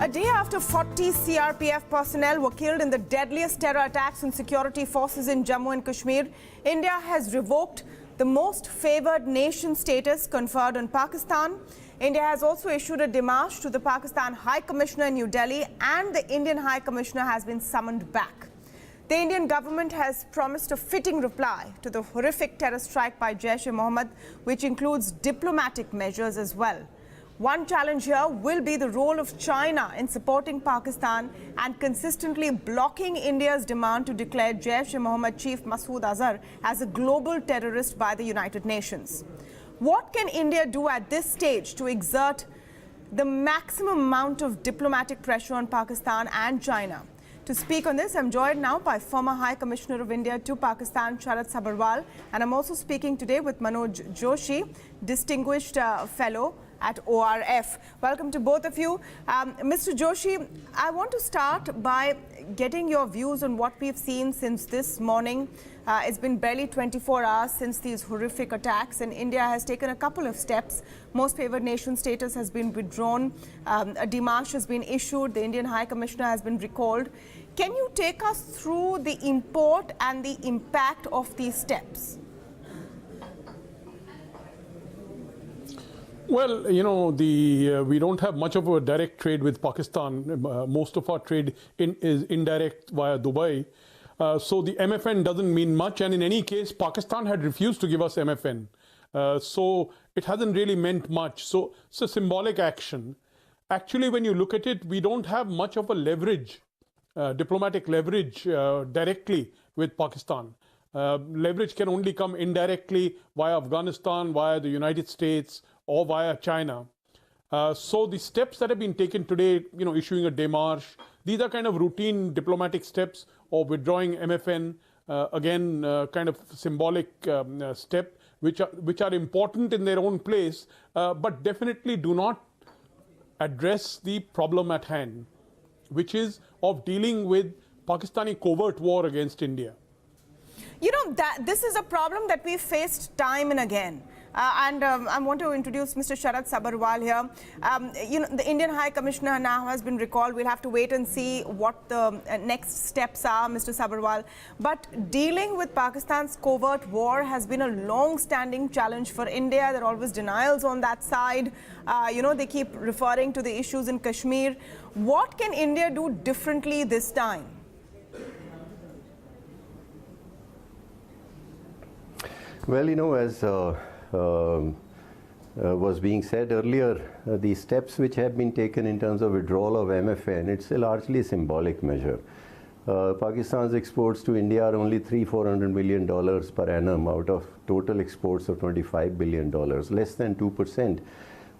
A day after 40 CRPF personnel were killed in the deadliest terror attacks on security forces in Jammu and Kashmir, India has revoked the most favoured nation status conferred on Pakistan. India has also issued a démarche to the Pakistan High Commissioner in New Delhi, and the Indian High Commissioner has been summoned back. The Indian government has promised a fitting reply to the horrific terror strike by Jaish-e-Mohammed, which includes diplomatic measures as well. One challenge here will be the role of China in supporting Pakistan and consistently blocking India's demand to declare Jaish-e-Mohammed chief Masood Azhar as a global terrorist by the United Nations. What can India do at this stage to exert the maximum amount of diplomatic pressure on Pakistan and China? To speak on this, I'm joined now by former High Commissioner of India to Pakistan, Sharat Sabharwal, and I'm also speaking today with Manoj Joshi, distinguished fellow at ORF. Welcome to both of you. Mr. Joshi, I want to start by getting your views on what we've seen since this morning. It's been barely 24 hours since these horrific attacks, and India has taken a couple of steps. Most favoured nation status has been withdrawn. A démarche has been issued. The Indian High Commissioner has been recalled. Can you take us through the import and the impact of these steps? Well, you know, we don't have much of a direct trade with Pakistan. Most of our trade is indirect via Dubai. So the MFN doesn't mean much. And in any case, Pakistan had refused to give us MFN. So it hasn't really meant much. So it's a symbolic action. Actually, when you look at it, we don't have much of a leverage, diplomatic leverage directly with Pakistan. Leverage can only come indirectly via Afghanistan, via the United States, or via China. So the steps that have been taken today, you know, issuing a démarche, these are kind of routine diplomatic steps, or withdrawing MFN, again, kind of symbolic step, which are important in their own place, but definitely do not address the problem at hand, which is of dealing with Pakistani covert war against India. You know, this is a problem that we've faced time and again. I want to introduce Mr. Sharat Sabharwal here. You know, the Indian High Commissioner now has been recalled. We'll have to wait and see what the next steps are, Mr. Sabharwal. But dealing with Pakistan's covert war has been a long-standing challenge for India. There are always denials on that side. You know, they keep referring to the issues in Kashmir. What can India do differently this time? Well, you know, as was being said earlier, the steps which have been taken in terms of withdrawal of MFN, it's a largely symbolic measure. Pakistan's exports to India are only $300–400 million per annum out of total exports of $25 billion, less than 2%.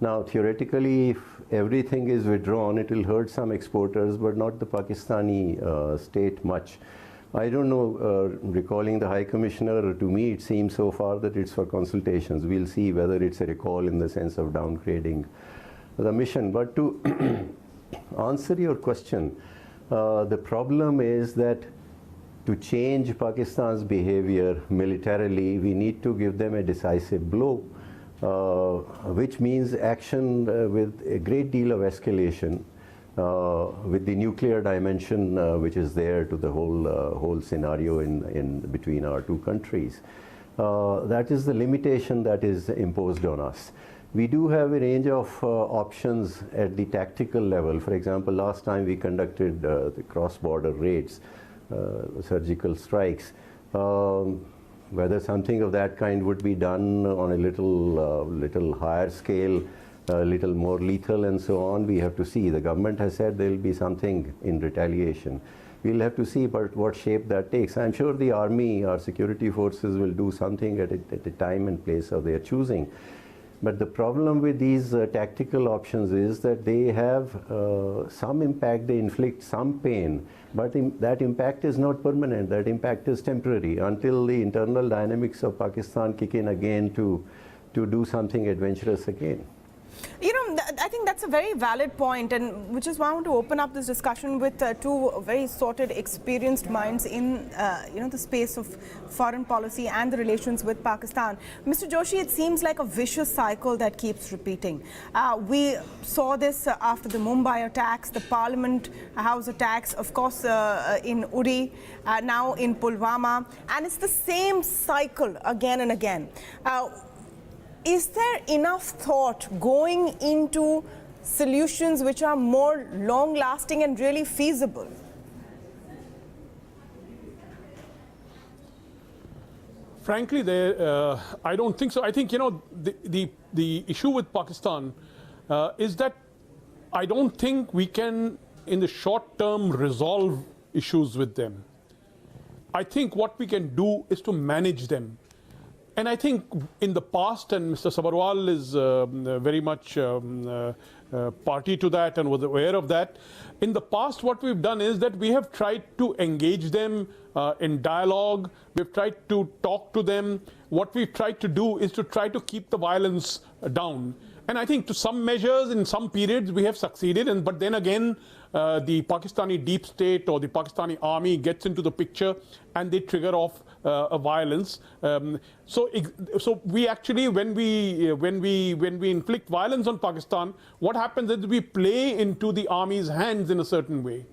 Now, theoretically, if everything is withdrawn, it will hurt some exporters, but not the Pakistani state much. I don't know, recalling the High Commissioner, to me it seems so far that it's for consultations. We'll see whether it's a recall in the sense of downgrading the mission. But to answer your question, the problem is that to change Pakistan's behavior militarily, we need to give them a decisive blow, which means action with a great deal of escalation. With the nuclear dimension which is there to the whole scenario in between our two countries. That is the limitation that is imposed on us. We do have a range of options at the tactical level. For example, last time we conducted the cross-border raids, surgical strikes. Whether something of that kind would be done on a little higher scale, a little more lethal and so on, we have to see. The government has said there will be something in retaliation. We'll have to see but what shape that takes. I'm sure the army, our security forces will do something at a time and place of their choosing. But the problem with these tactical options is that they have some impact, they inflict some pain, but that impact is not permanent, that impact is temporary until the internal dynamics of Pakistan kick in again to do something adventurous again. You know, I think that's a very valid point, and which is why I want to open up this discussion with two very sorted, experienced minds in the space of foreign policy and the relations with Pakistan. Mr. Joshi, it seems like a vicious cycle that keeps repeating. We saw this after the Mumbai attacks, the Parliament House attacks, of course, in Uri, now in Pulwama, and it's the same cycle again and again. Is there enough thought going into solutions which are more long-lasting and really feasible? Frankly, I don't think so. I think, the issue with Pakistan is that I don't think we can, in the short term, resolve issues with them. I think what we can do is to manage them. And I think in the past, and Mr. Sabharwal is very much party to that and was aware of that, in the past what we've done is that we have tried to engage them in dialogue, we've tried to talk to them. What we've tried to do is to try to keep the violence down. And I think to some measures, in some periods, we have succeeded. But then again, the Pakistani deep state or the Pakistani army gets into the picture and they trigger off a violence. So we actually, when we inflict violence on Pakistan, what happens is we play into the army's hands in a certain way.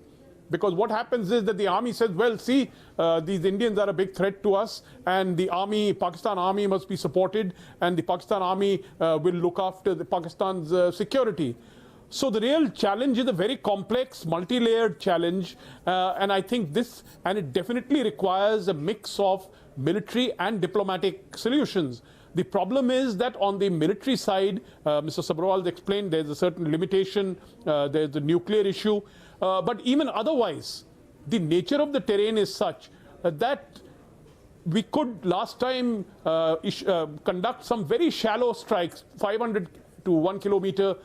Because what happens is that the army says, well, see, these Indians are a big threat to us, and the army, Pakistan army must be supported, and the Pakistan army will look after the Pakistan's security. So the real challenge is a very complex, multi-layered challenge, and I think it definitely requires a mix of military and diplomatic solutions. The problem is that on the military side, Mr. Sabharwal explained there's a certain limitation, there's the nuclear issue, but even otherwise, the nature of the terrain is such that we could last time conduct some very shallow strikes, 500 to 1 kilometer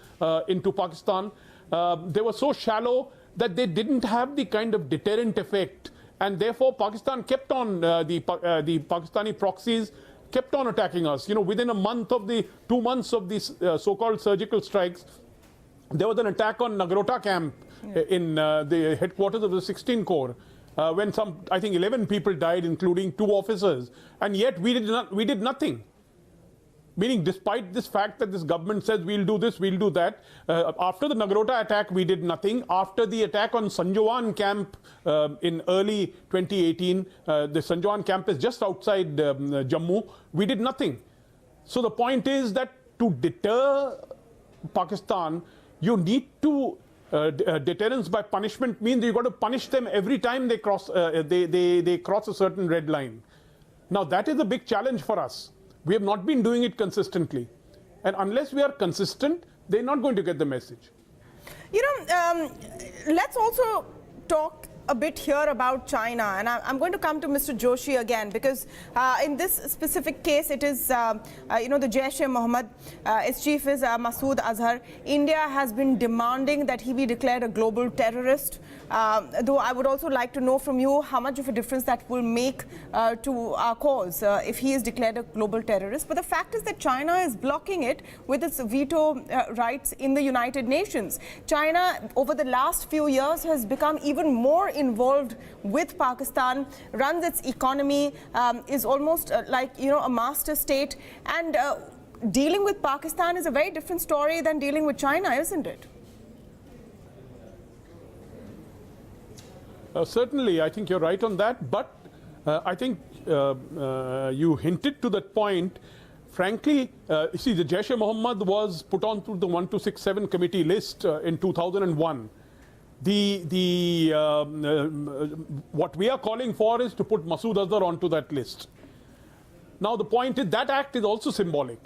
into Pakistan. They were so shallow that they didn't have the kind of deterrent effect, and therefore Pakistan kept on, the Pakistani proxies kept on attacking us. Within a month of 2 months of these so-called surgical strikes, there was an attack on Nagrota camp in the headquarters of the 16 Corps, when I think 11 people died, including 2 officers, and yet we did nothing. Meaning, despite this fact that this government says we'll do this, we'll do that, after the Nagrota attack, we did nothing. After the attack on Sanjawan camp in early 2018, the Sanjawan camp is just outside Jammu, we did nothing. So the point is that to deter Pakistan, you need to deterrence by punishment means you've got to punish them every time they cross they cross a certain red line. Now that is a big challenge for us. We have not been doing it consistently, and unless we are consistent, they're not going to get the message. Let's also talk a bit here about China, and I'm going to come to Mr. Joshi again, because in this specific case, it is the Jaish-e-Mohammed. Its chief is Masood Azhar. India has been demanding that he be declared a global terrorist. Though I would also like to know from you how much of a difference that will make to our cause if he is declared a global terrorist. But the fact is that China is blocking it with its veto rights in the United Nations. China, over the last few years, has become even more involved with Pakistan, runs its economy, is almost like a master state, and dealing with Pakistan is a very different story than dealing with China, isn't it? Certainly, I think you're right on that, but I think you hinted to that point. Frankly, you see, the Jaish-e-Mohammed was put on through the 1267 committee list in 2001. What we are calling for is to put Masood Azhar onto that list. Now, the point is that act is also symbolic.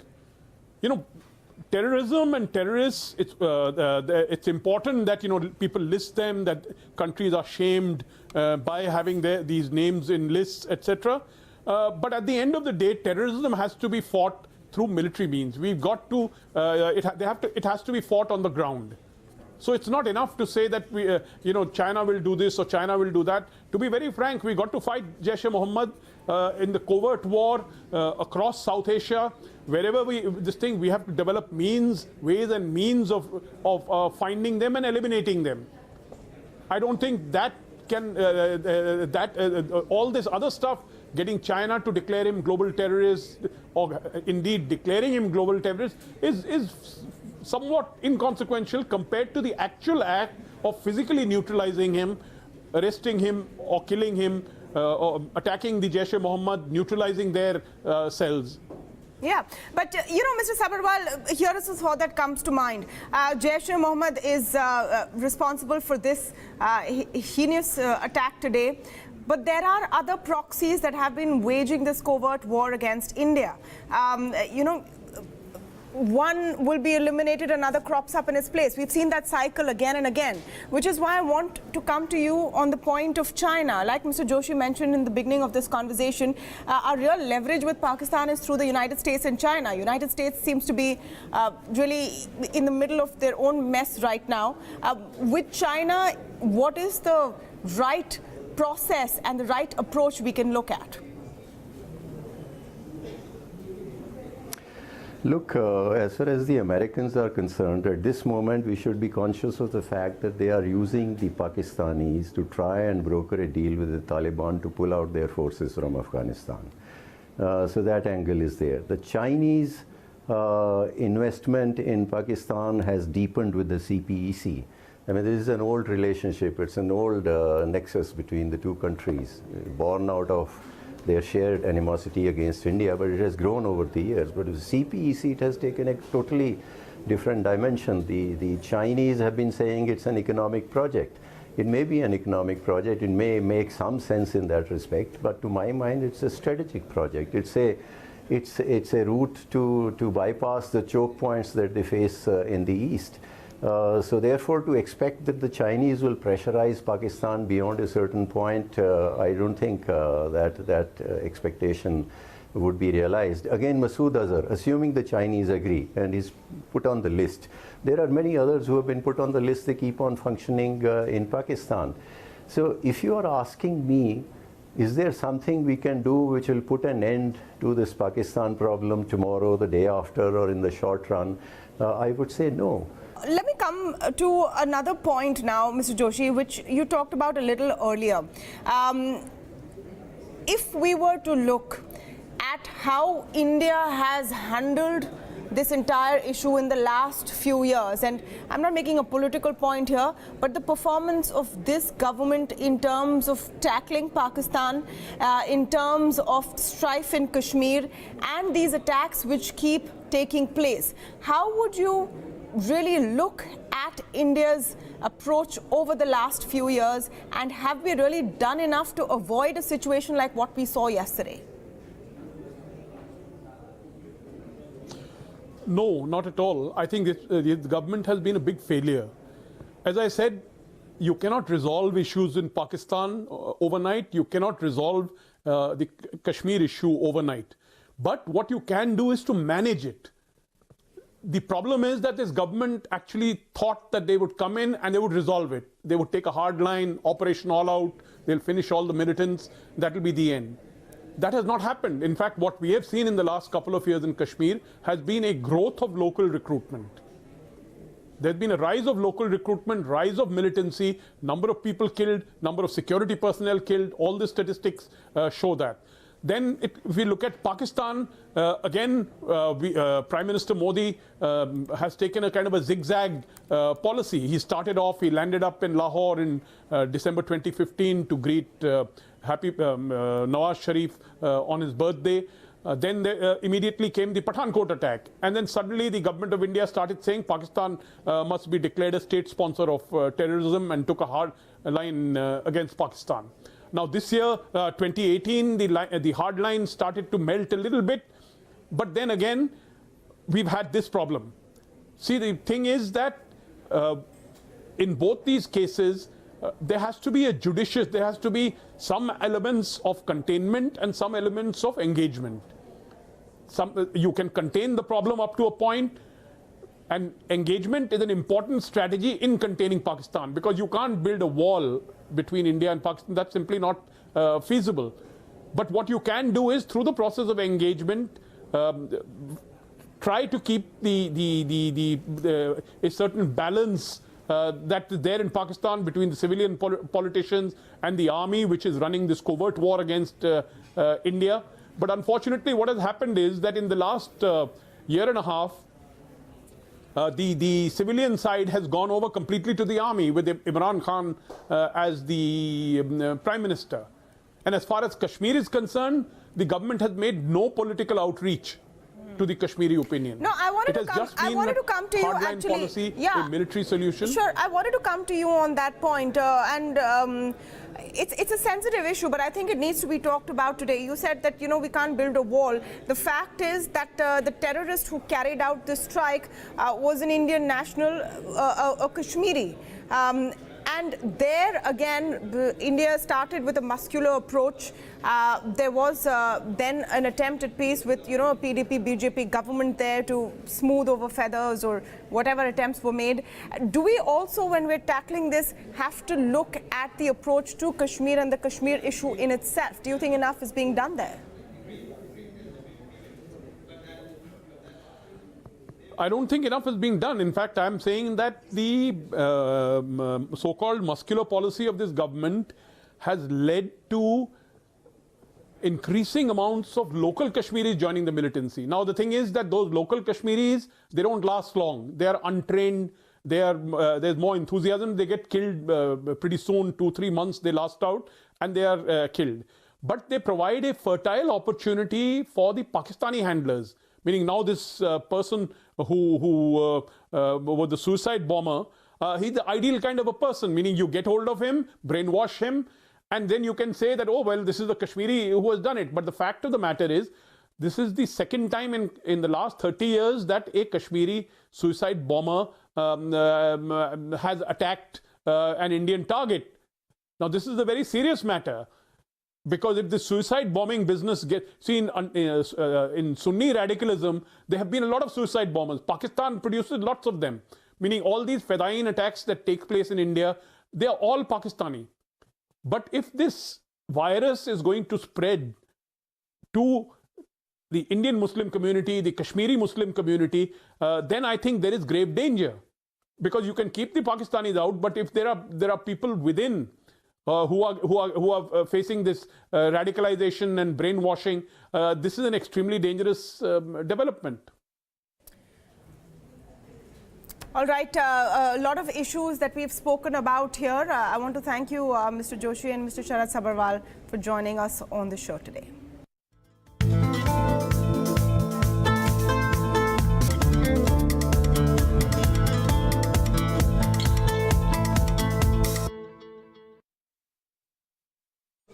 Terrorism and terrorists, it's important that people list them, that countries are shamed by having these names in lists, etc. But at the end of the day, terrorism has to be fought through military means. We've got to, it has to be fought on the ground. So it's not enough to say that China will do this or China will do that. To be very frank, we got to fight Jaish-e-Mohammed. in the covert war across South Asia. Wherever we have to develop ways and means of finding them and eliminating them. I don't think that can all this other stuff, getting China to declare him global terrorist, or indeed declaring him global terrorist, is somewhat inconsequential compared to the actual act of physically neutralizing him, arresting him or killing him, or attacking the Jaish-e-Mohammed, neutralizing their cells. Yeah, but Mr. Sabharwal, here is a thought that comes to mind. Jaish-e-Mohammed is responsible for this heinous attack today. But there are other proxies that have been waging this covert war against India. One will be eliminated, another crops up in its place. We've seen that cycle again and again, which is why I want to come to you on the point of China. Like Mr. Joshi mentioned in the beginning of this conversation, our real leverage with Pakistan is through the United States and China. United States seems to be really in the middle of their own mess right now. With China, what is the right process and the right approach we can look at? Look, as far as the Americans are concerned, at this moment we should be conscious of the fact that they are using the Pakistanis to try and broker a deal with the Taliban to pull out their forces from Afghanistan. So that angle is there. The Chinese investment in Pakistan has deepened with the CPEC. I mean, this is an old relationship. It's an old nexus between the two countries, born out of their shared animosity against India, but it has grown over the years. But with CPEC, it has taken a totally different dimension. The Chinese have been saying it's an economic project. It may be an economic project. It may make some sense in that respect, but to my mind, it's a strategic project. It's a route to bypass the choke points that they face in the East. So therefore, to expect that the Chinese will pressurize Pakistan beyond a certain point, I don't think that expectation would be realized. Again, Masood Azhar, assuming the Chinese agree and is put on the list, there are many others who have been put on the list. They keep on functioning in Pakistan. So if you are asking me, is there something we can do which will put an end to this Pakistan problem tomorrow, the day after, or in the short run? I would say no. Let me come to another point now, Mr. Joshi, which you talked about a little earlier. If we were to look at how India has handled this entire issue in the last few years, and I'm not making a political point here, but the performance of this government in terms of tackling Pakistan, in terms of strife in Kashmir, and these attacks which keep taking place, how would you really look at India's approach over the last few years, and have we really done enough to avoid a situation like what we saw yesterday? No, not at all. I think the government has been a big failure. As I said, you cannot resolve issues in Pakistan overnight. You cannot resolve the Kashmir issue overnight. But what you can do is to manage it. The problem is that this government actually thought that they would come in and they would resolve it. They would take a hard line, operation all out, they'll finish all the militants, that will be the end. That has not happened. In fact, what we have seen in the last couple of years in Kashmir has been a growth of local recruitment. There's been a rise of local recruitment, rise of militancy, number of people killed, number of security personnel killed, all the statistics show that. Then if we look at Pakistan, again, Prime Minister Modi has taken a kind of a zigzag policy. He started off, he landed up in Lahore in December 2015 to greet Nawaz Sharif on his birthday. Then immediately came the Pathankot attack. And then suddenly the government of India started saying Pakistan must be declared a state sponsor of terrorism, and took a hard line against Pakistan. Now this year, 2018, the hard line started to melt a little bit, but then again, we've had this problem. See, the thing is that in both these cases, there has to be there has to be some elements of containment and some elements of engagement. You can contain the problem up to a point, and engagement is an important strategy in containing Pakistan, because you can't build a wall between India and Pakistan. That's simply not feasible. But what you can do is, through the process of engagement, try to keep a certain balance that is there in Pakistan between the civilian politicians and the army, which is running this covert war against India. But unfortunately, what has happened is that in the last year and a half, the civilian side has gone over completely to the army, with Imran Khan as the Prime Minister. And as far as Kashmir is concerned, the government has made no political outreach to the Kashmiri opinion. No, I wanted to come to you hardline actually. Policy, a military solution. Sure, I wanted to come to you on that point, it's a sensitive issue, but I think it needs to be talked about today. You said that, we can't build a wall. The fact is that the terrorist who carried out the strike was an Indian national, a Kashmiri. And there again, India started with a muscular approach. There was then an attempt at peace with, a PDP, BJP government there to smooth over feathers or whatever attempts were made. Do we also, when we're tackling this, have to look at the approach to Kashmir and the Kashmir issue in itself? Do you think enough is being done there? I don't think enough is being done. In fact, I'm saying that the so-called muscular policy of this government has led to increasing amounts of local Kashmiris joining the militancy. Now, the thing is that those local Kashmiris, they don't last long. They are untrained. There's more enthusiasm. They get killed pretty soon, 2-3 months they last out, and they are killed. But they provide a fertile opportunity for the Pakistani handlers. Meaning now this person who was the suicide bomber, he's the ideal kind of a person, meaning you get hold of him, brainwash him, and then you can say that, oh, well, this is the Kashmiri who has done it. But the fact of the matter is, this is the second time in the last 30 years that a Kashmiri suicide bomber has attacked an Indian target. Now, this is a very serious matter. Because if the suicide bombing business gets seen in Sunni radicalism, there have been a lot of suicide bombers. Pakistan produces lots of them, meaning all these Fadain attacks that take place in India, they are all Pakistani. But if this virus is going to spread to the Indian Muslim community, the Kashmiri Muslim community, then I think there is grave danger. Because you can keep the Pakistanis out, but if there are people within who are facing this radicalization and brainwashing, this is an extremely dangerous development. All right, a lot of issues that we've spoken about here. I want to thank you, Mr. Joshi and Mr. Sharat Sabharwal, for joining us on the show today.